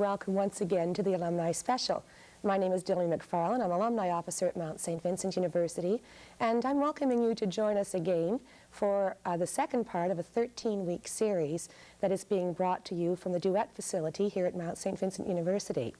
welcome once again to the Alumnae Special. My name is Dilly MacFarlane. I'm Alumni Officer at Mount St. Vincent University, and I'm welcoming you to join us again for the second part of a 13-week series that is being brought to you from the Duet facility here at Mount St. Vincent University.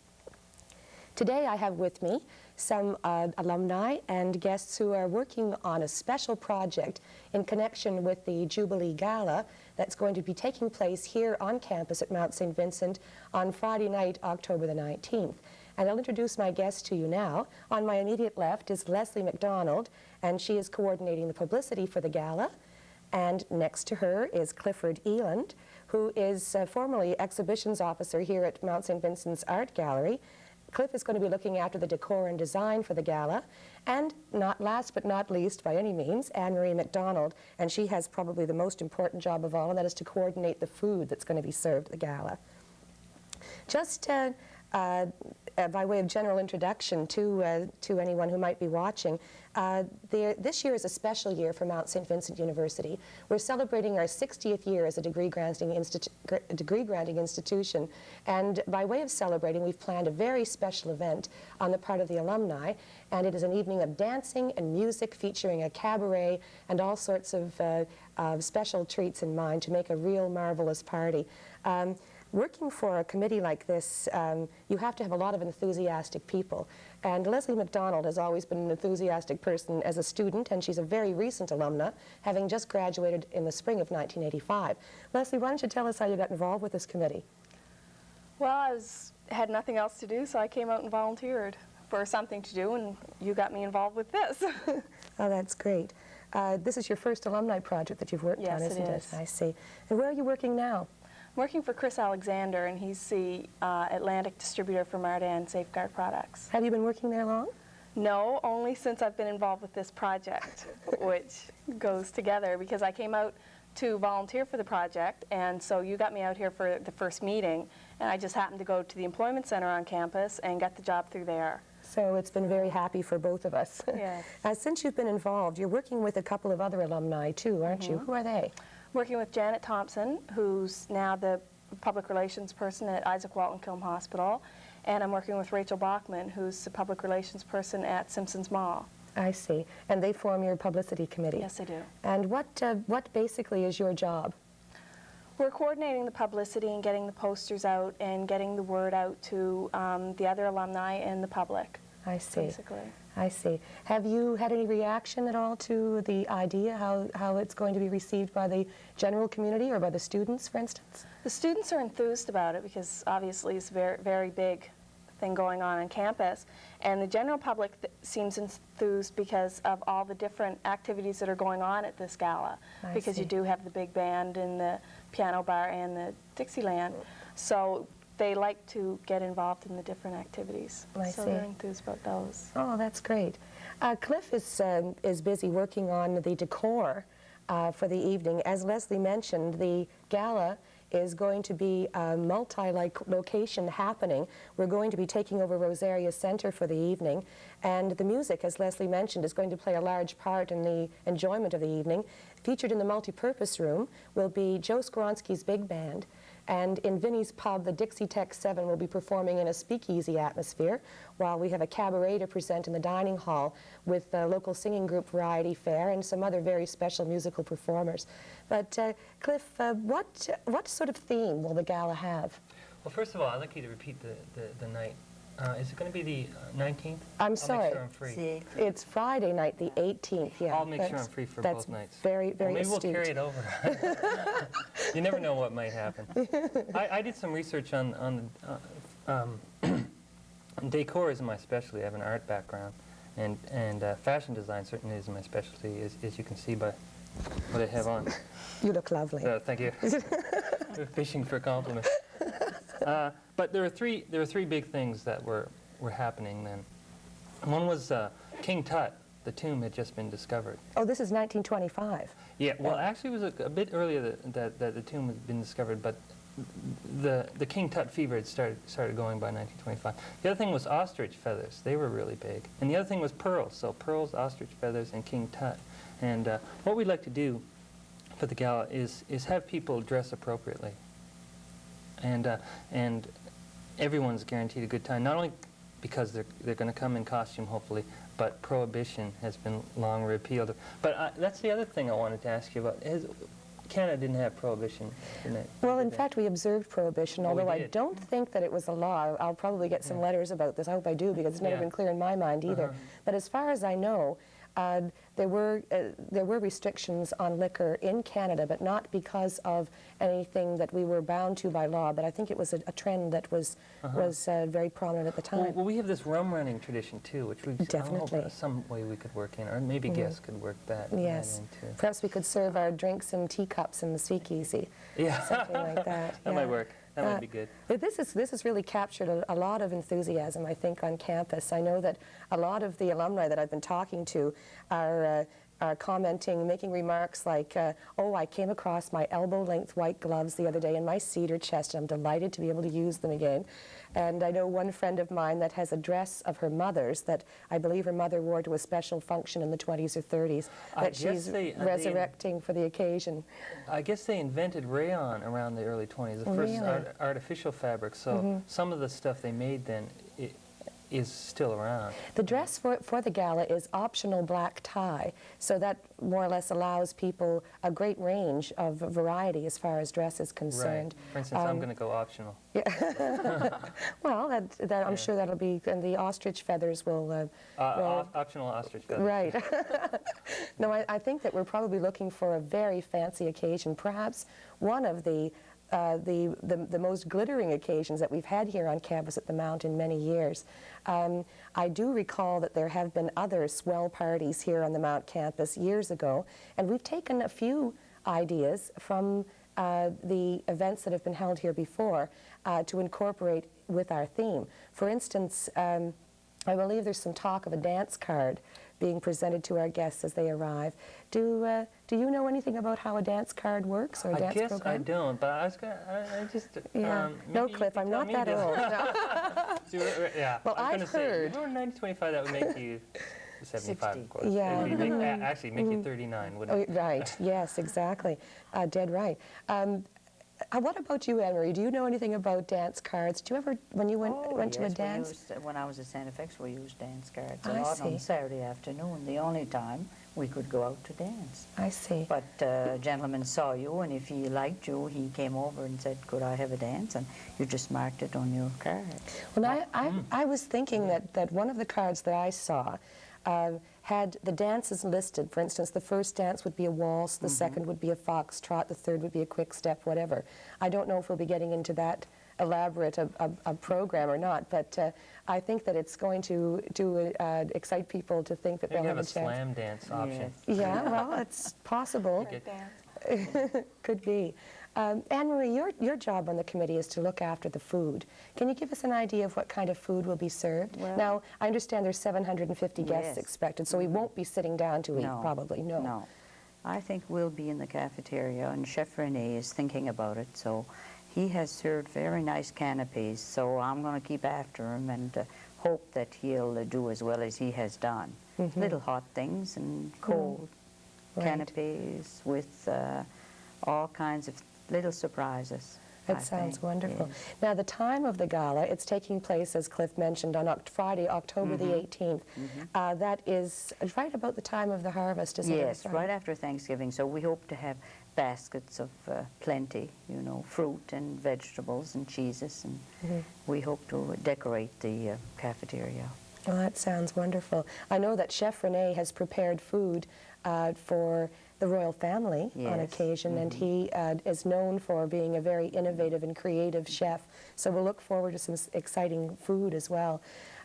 Today I have with me some alumni and guests who are working on a special project in connection with the Jubilee Gala that's going to be taking place here on campus at Mount St. Vincent on Friday night, October the 19th. And I'll introduce my guest to you now. On my immediate left is Leslie MacDonald, and she is coordinating the publicity for the gala. And next to her is Clifford Eyland, who is formerly exhibitions officer here at Mount St. Vincent's Art Gallery. Cliff is going to be looking after the decor and design for the gala. And not last but not least, by any means, Anne Marie MacDonald, and she has probably the most important job of all, and that is to coordinate the food that's going to be served at the gala. Just by way of general introduction to anyone who might be watching, this year is a special year for Mount St. Vincent University. We're celebrating our 60th year as a degree granting institution, and by way of celebrating, we've planned a very special event on the part of the alumni, and it is an evening of dancing and music featuring a cabaret and all sorts of special treats in mind to make a real marvelous party. Working for a committee like this, you have to have a lot of enthusiastic people. And Leslie MacDonald has always been an enthusiastic person as a student, and she's a very recent alumna, having just graduated in the spring of 1985. Leslie, why don't you tell us how you got involved with this committee? Well, I had nothing else to do, so I came out and volunteered for something to do, and you got me involved with this. Oh, that's great. This is your first alumni project that you've worked on, isn't it? Yes, it is. I see. And where are you working now? I'm working for Chris Alexander, and he's the Atlantic distributor for Mardan Safeguard products. Have you been working there long? No, only since I've been involved with this project, which goes together, because I came out to volunteer for the project, and so you got me out here for the first meeting, and I just happened to go to the employment center on campus and got the job through there. So it's been very happy for both of us. Yes. Since you've been involved, you're working with a couple of other alumni too, aren't you? Who are they? Working with Janet Thompson, who's now the public relations person at Isaac Walton Kilm Hospital, and I'm working with Rachel Bachman, who's the public relations person at Simpsons Mall. I see. And they form your publicity committee? Yes, they do. And what basically is your job? We're coordinating the publicity and getting the posters out and getting the word out to the other alumni and the public. I see. Basically. I see. Have you had any reaction at all to the idea, how it's going to be received by the general community or by the students, for instance? The students are enthused about it because obviously it's a very, very big thing going on campus. And the general public seems enthused because of all the different activities that are going on at this gala. Because you do have the big band and the piano bar and the Dixieland. So they like to get involved in the different activities. So they're enthused about those. Oh, that's great. Cliff is busy working on the decor for the evening. As Leslie mentioned, the gala is going to be a multi-location happening. We're going to be taking over Rosaria Center for the evening, and the music, as Leslie mentioned, is going to play a large part in the enjoyment of the evening. Featured in the multi-purpose room will be Joe Skoronsky's big band, and in Vinnie's Pub, the Dixie Tech 7 will be performing in a speakeasy atmosphere, while we have a cabaret to present in the dining hall with the local singing group Variety Fair and some other very special musical performers. But Cliff, what sort of theme will the gala have? Well, first of all, I'd like you to repeat the night. Is it going to be the 19th? I'm sorry. I'll make sure I'm free. It's Friday night, the 18th. Yeah, I'll make sure I'm free for both nights. Very, very maybe astute. We'll carry it over. You never know what might happen. I did some research on decor is my specialty. I have an art background, and fashion design certainly is my specialty, as you can see by what I have on. You look lovely. Thank you. We're fishing for compliments. But there were three big things that were happening then. One was King Tut. The tomb had just been discovered. Oh, this is 1925. Yeah. Well, actually, it was a bit earlier that the tomb had been discovered, but the King Tut fever had started going by 1925. The other thing was ostrich feathers. They were really big. And the other thing was pearls. So pearls, ostrich feathers, and King Tut. And what we'd like to do for the gala is have people dress appropriately. And everyone's guaranteed a good time, not only because they're going to come in costume, hopefully, but prohibition has been long repealed. But that's the other thing I wanted to ask you about. Canada didn't have prohibition, didn't it? Well, in fact, we observed prohibition, Oh, we although I did. don't think that it was a law. I'll probably get some letters about this. I hope I do, because it's never Yeah. been clear in my mind either. But as far as I know, there were restrictions on liquor in Canada, but not because of anything that we were bound to by law. But I think it was a trend that was very prominent at the time. Well, we have this rum running tradition too, which we Definitely. hope some way we could work in, or maybe guests could work that Yes. in too. Perhaps we could serve our drinks in teacups in the speakeasy. Yeah, Something like that. that might work. That might be good. But this has really captured a lot of enthusiasm, I think, on campus. I know that a lot of the alumni that I've been talking to are commenting, making remarks like, oh, I came across my elbow-length white gloves the other day in my cedar chest, and I'm delighted to be able to use them again. And I know one friend of mine that has a dress of her mother's that I believe her mother wore to a special function in the 20s or 30s that she's resurrecting for the occasion. I guess they invented rayon around the early 20s, the first Really? artificial fabric, so some of the stuff they made then is still around. The dress for the gala is optional black tie, so that more or less allows people a great range of variety as far as dress is concerned. Right. For instance, I'm going to go optional. Well, I'm sure that'll be, and the ostrich feathers will... Optional ostrich feathers. Right. No, I think that we're probably looking for a very fancy occasion, perhaps one of the most glittering occasions that we've had here on campus at the Mount in many years. I do recall that there have been other swell parties here on the Mount campus years ago, and we've taken a few ideas from the events that have been held here before to incorporate with our theme. For instance, I believe there's some talk of a dance card being presented to our guests as they arrive. Do you know anything about how a dance card works, or a dance program? I don't, but I just... Yeah. No, Cliff, I'm not that old. Yeah. Well, I was I've gonna heard... Say, you were 1925, that would make you 75, 60. of course. Yeah. It would actually make you 39, wouldn't it? Right, yes, exactly. Dead right. What about you, Anne Marie? Do you know anything about dance cards? Did you ever, when you went to a dance? When I was at Santa Fe, we used dance cards a I lot see. on Saturday afternoon, the only time we could go out to dance. I see. But a gentleman saw you, and if he liked you, he came over and said, could I have a dance? And you just marked it on your card. Well, I was thinking that one of the cards that I saw had the dances listed. For instance, the first dance would be a waltz, the second would be a foxtrot, the third would be a quick step, whatever. I don't know if we'll be getting into that elaborate a program or not, but I think that it's going to excite people to think that Maybe they'll have have a a chance. slam dance option. Yeah, well, it's possible. Could be. Anne Marie, your job on the committee is to look after the food. Can you give us an idea of what kind of food will be served? Well, now, I understand there's 750 guests yes. expected, so we won't be sitting down to eat, probably, no. No. I think we'll be in the cafeteria, and Chef Rene is thinking about it, so he has served very nice canapes, so I'm going to keep after him and hope that he'll do as well as he has done. Little hot things and cold canapes with all kinds of little surprises. That sounds wonderful. Yes. Now, the time of the gala, it's taking place, as Cliff mentioned, on Friday, October the 18th. That is right about the time of the harvest, isn't it? Yes, right after Thanksgiving. So we hope to have baskets of plenty, you know, fruit and vegetables and cheeses, and we hope to decorate the cafeteria. Well, that sounds wonderful. I know that Chef Rene has prepared food for the royal family on occasion, and he is known for being a very innovative and creative chef, so we'll look forward to some exciting food as well.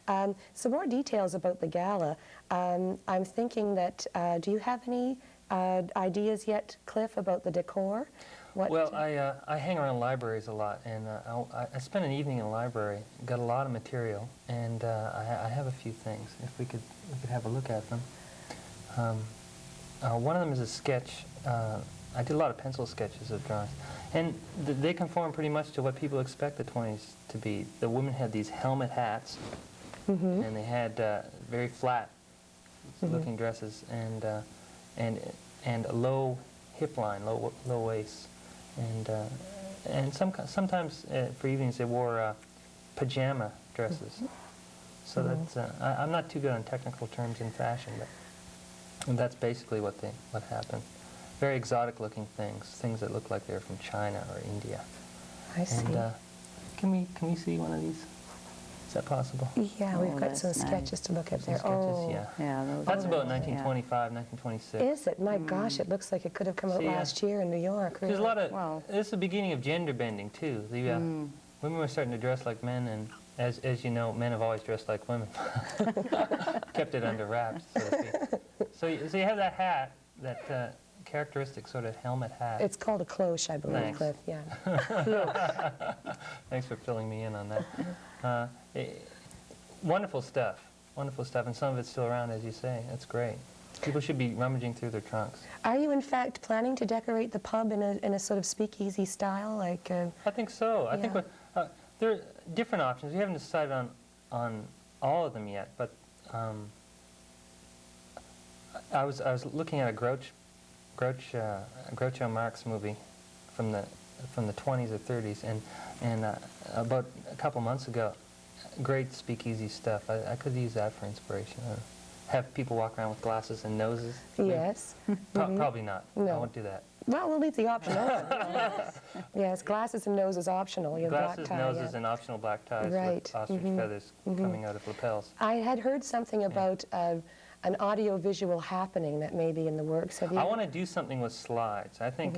Some more details about the gala. I'm thinking that, do you have any ideas yet, Cliff, about the decor? Well, I hang around libraries a lot, and I spent an evening in the library, got a lot of material, and I have a few things, if we could have a look at them. One of them is a sketch. I did a lot of pencil sketches of drawings, and they conform pretty much to what people expect the 20s to be. The women had these helmet hats, and they had very flat-looking dresses, and a low hip line, low waist, and sometimes for evenings they wore pajama dresses. So that's, I'm not too good on technical terms in fashion, but that's basically what happened. Very exotic looking things that look like they're from China or India. I see. And can we see one of these? Is that possible? Yeah, we've got that's some nice. sketches to look at Some there. sketches, yeah. Yeah, those That's are about nice, yeah. 1925, 1926. Is it? My gosh, it looks like it could have come out See, last year in New York. There's a lot of, Wow. this is the beginning of gender bending too. The women were starting to dress like men, and as you know, men have always dressed like women. Kept it under wraps, so to speak. So you have that hat, that characteristic sort of helmet hat. It's called a cloche, I believe, Thanks. Cliff. Yeah. Thanks for filling me in on that. Wonderful stuff, and some of it's still around, as you say. That's great. People should be rummaging through their trunks. Are you, in fact, planning to decorate the pub in a sort of speakeasy style? Like, I think so. I think there are different options. We haven't decided on all of them yet, but I was looking at a Groucho Marx movie from the 20s or 30s, and about a couple months ago, great speakeasy stuff. I could use that for inspiration. Have people walk around with glasses and noses. yes. Probably not. I No. won't do that. Well, we'll leave the option open. Yes, glasses and noses optional. You have Glasses, black tie, noses, yeah. and optional black ties Right. with ostrich feathers coming out of lapels. I had heard something about an audio-visual happening that may be in the works. Have you? I want to do something with slides. I think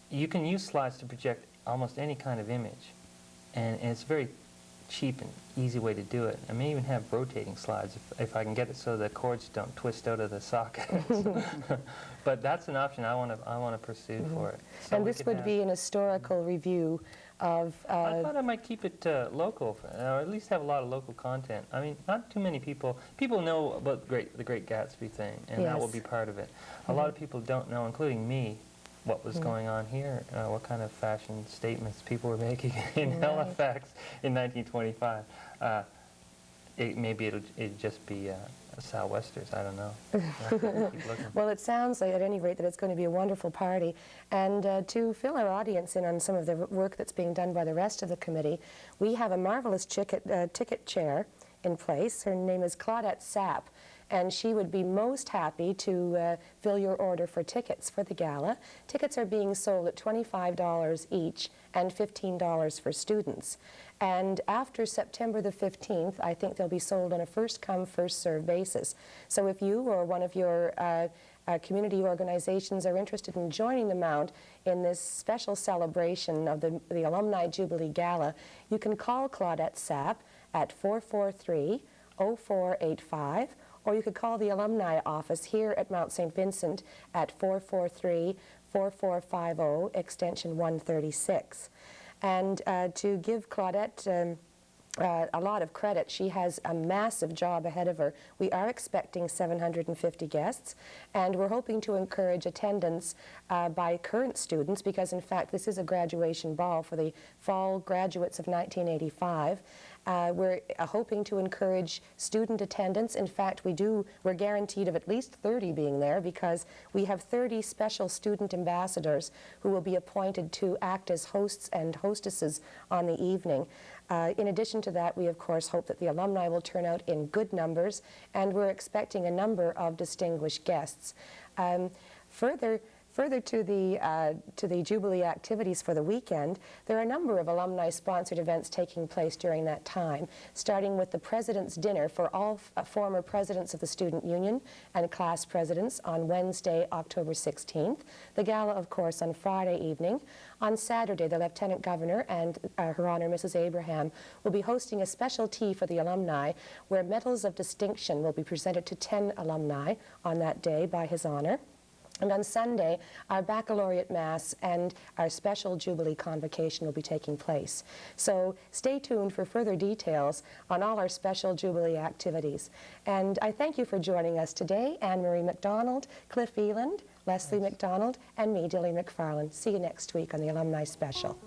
you can use slides to project almost any kind of image, and it's a very cheap and easy way to do it. I may even have rotating slides if I can get it so the cords don't twist out of the sockets. But that's an option I want to pursue for it. So And we this could would have- be an historical review of... I thought I might keep it local, or at least have a lot of local content. I mean, not too many people. People know about the Great Gatsby thing, and that will Yes. be part of it. A lot of people don't know, including me, what was going on here, what kind of fashion statements people were making in Halifax in 1925. Maybe it'd just be sou'westers, I don't know. Keep looking. Well, it sounds like, at any rate, that it's going to be a wonderful party. And to fill our audience in on some of the work that's being done by the rest of the committee, we have a marvelous ticket chair in place. Her name is Claudette Sapp, and she would be most happy to fill your order for tickets for the gala. Tickets are being sold at $25 each and $15 for students. And after September the 15th, I think they'll be sold on a first-come, first-served basis. So if you or one of your community organizations are interested in joining the Mount in this special celebration of the Alumnae Jubilee Gala, you can call Claudette Sapp at 443-0485, or you could call the alumni office here at Mount St. Vincent at 443-4450, extension 136. And to give Claudette a lot of credit, she has a massive job ahead of her. We are expecting 750 guests, and we're hoping to encourage attendance by current students, because in fact this is a graduation ball for the fall graduates of 1985. We're hoping to encourage student attendance. In fact, we're guaranteed of at least 30 being there, because we have 30 special student ambassadors who will be appointed to act as hosts and hostesses on the evening. In addition to that, we of course hope that the alumni will turn out in good numbers, and we're expecting a number of distinguished guests. Further to the Jubilee activities for the weekend, there are a number of alumni-sponsored events taking place during that time, starting with the President's Dinner for all former presidents of the Student Union and class presidents on Wednesday, October 16th. The gala, of course, on Friday evening. On Saturday, the Lieutenant Governor and Her Honor Mrs. Abraham will be hosting a special tea for the alumni, where medals of distinction will be presented to 10 alumni on that day by His Honor. And on Sunday, our baccalaureate mass and our special Jubilee convocation will be taking place. So stay tuned for further details on all our special Jubilee activities. And I thank you for joining us today, Anne Marie MacDonald, Cliff Eyland, Leslie MacDonald, and me, Dilly MacFarlane. See you next week on the Alumnae Special.